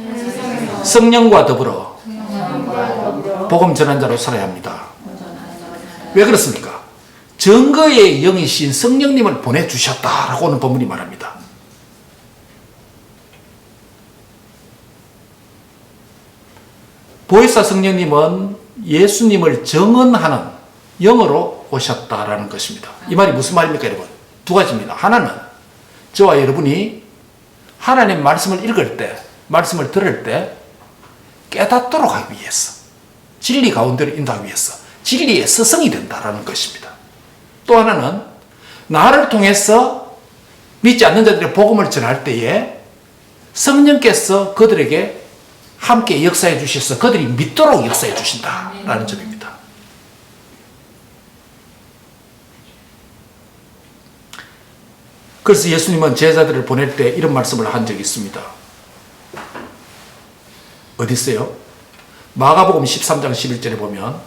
성령과 더불어 복음 전하는 자로 살아야 합니다. 왜 그렇습니까? 증거의 영이신 성령님을 보내주셨다라고 오늘 본문이 말합니다. 보혜사 성령님은 예수님을 증언하는 영으로 오셨다라는 것입니다. 이 말이 무슨 말입니까, 여러분? 두 가지입니다. 하나는 저와 여러분이 하나님 말씀을 읽을 때, 말씀을 들을 때 깨닫도록 하기 위해서, 진리 가운데로 인도하기 위해서 진리의 스승이 된다라는 것입니다. 또 하나는 나를 통해서 믿지 않는 자들의 복음을 전할 때에 성령께서 그들에게 함께 역사해 주셔서 그들이 믿도록 역사해 주신다라는 점입니다. 그래서 예수님은 제자들을 보낼 때 이런 말씀을 한 적이 있습니다. 어디 있어요? 마가복음 13장 11절에 보면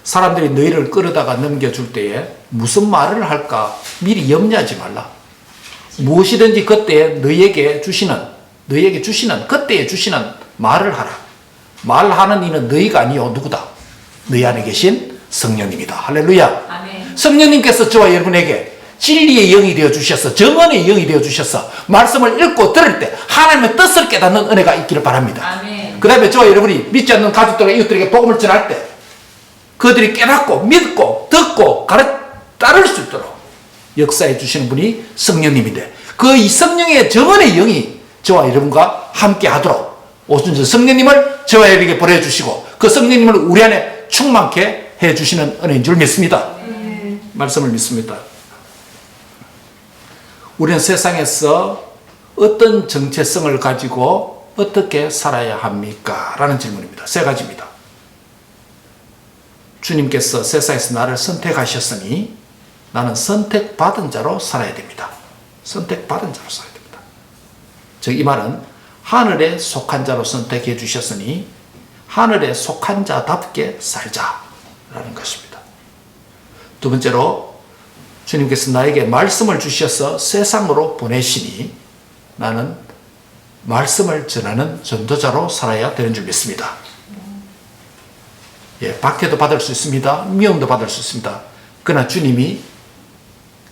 사람들이 너희를 끌어다가 넘겨줄 때에 무슨 말을 할까 미리 염려하지 말라. 무엇이든지 그때에 너희에게 주시는 그때에 주시는 말을 하라. 말하는 이는 너희가 아니요 누구다? 너희 안에 계신 성령님이다. 할렐루야. 아멘. 성령님께서 저와 여러분에게 진리의 영이 되어 주셔서 정언의 영이 되어 주셔서 말씀을 읽고 들을 때 하나님의 뜻을 깨닫는 은혜가 있기를 바랍니다. 그 다음에 저와 여러분이 믿지 않는 가족들과 이웃들에게 복음을 전할 때 그들이 깨닫고 믿고 듣고 따를 수 있도록 역사해 주시는 분이 성령님인데 그 이 성령의 정언의 영이 저와 여러분과 함께 하도록 오순절 성령님을 저와 여러분에게 보내주시고 그 성령님을 우리 안에 충만케 해주시는 은혜인 줄 믿습니다. 말씀을 믿습니다. 우리는 세상에서 어떤 정체성을 가지고 어떻게 살아야 합니까? 라는 질문입니다. 세 가지입니다. 주님께서 세상에서 나를 선택하셨으니 나는 선택받은 자로 살아야 됩니다. 선택받은 자로 살아야 됩니다. 즉 이 말은 하늘에 속한 자로 선택해 주셨으니 하늘에 속한 자답게 살자라는 것입니다. 두 번째로 주님께서 나에게 말씀을 주셔서 세상으로 보내시니 나는 말씀을 전하는 전도자로 살아야 되는 줄 믿습니다. 예, 박해도 받을 수 있습니다. 미움도 받을 수 있습니다. 그러나 주님이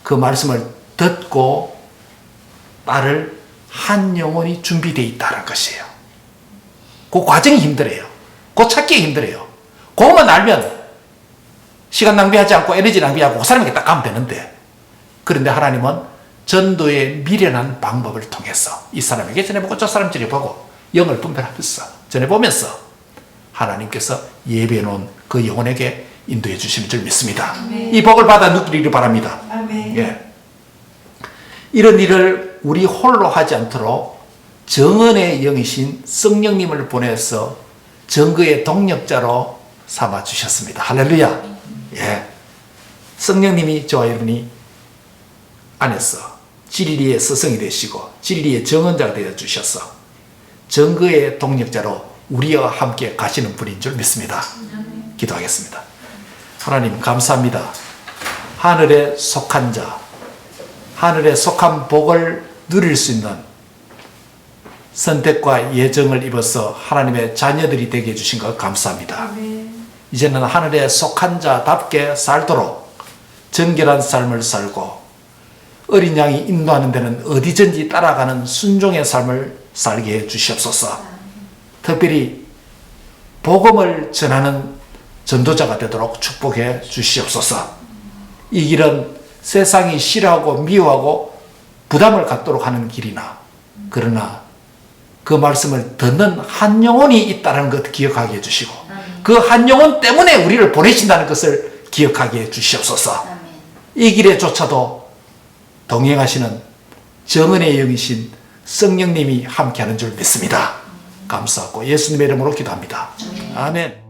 그 말씀을 듣고 따를 한 영혼이 준비되어 있다는 것이에요. 그 과정이 힘들어요. 그 찾기 힘들어요. 그것만 알면 시간 낭비하지 않고 에너지 낭비하고 그 사람에게 딱 가면 되는데, 그런데 하나님은 전도의 미련한 방법을 통해서 이 사람에게 전해보고 저 사람 전해보고 영을 분별하면서 전해보면서 하나님께서 예배해 놓은 그 영혼에게 인도해 주시는 줄 믿습니다. 아멘. 이 복을 받아 누리기를 바랍니다. 아멘. 예. 이런 일을 우리 홀로 하지 않도록 정언의 영이신 성령님을 보내서 증거의 동력자로 삼아 주셨습니다. 할렐루야. 예. 성령님이 저와 여러분이 안에서 진리의 스승이 되시고 진리의 정언자가 되어 주셔서 증거의 동력자로 우리와 함께 가시는 분인 줄 믿습니다. 기도하겠습니다. 하나님 감사합니다. 하늘에 속한 자, 하늘에 속한 복을 누릴 수 있는 선택과 예정을 입어서 하나님의 자녀들이 되게 해주신 것 감사합니다. 아멘. 이제는 하늘에 속한 자답게 살도록 정결한 삶을 살고 어린 양이 인도하는 데는 어디든지 따라가는 순종의 삶을 살게 해 주시옵소서. 특별히 복음을 전하는 전도자가 되도록 축복해 주시옵소서. 이 길은 세상이 싫어하고 미워하고 부담을 갖도록 하는 길이나, 그러나 그 말씀을 듣는 한 영혼이 있다는 것 기억하게 해주시고 그 한 영혼 때문에 우리를 보내신다는 것을 기억하게 해주시옵소서. 이 길에 쫓아도 동행하시는 정은의 영이신 성령님이 함께하는 줄 믿습니다. 감사하고 예수님의 이름으로 기도합니다. 아멘.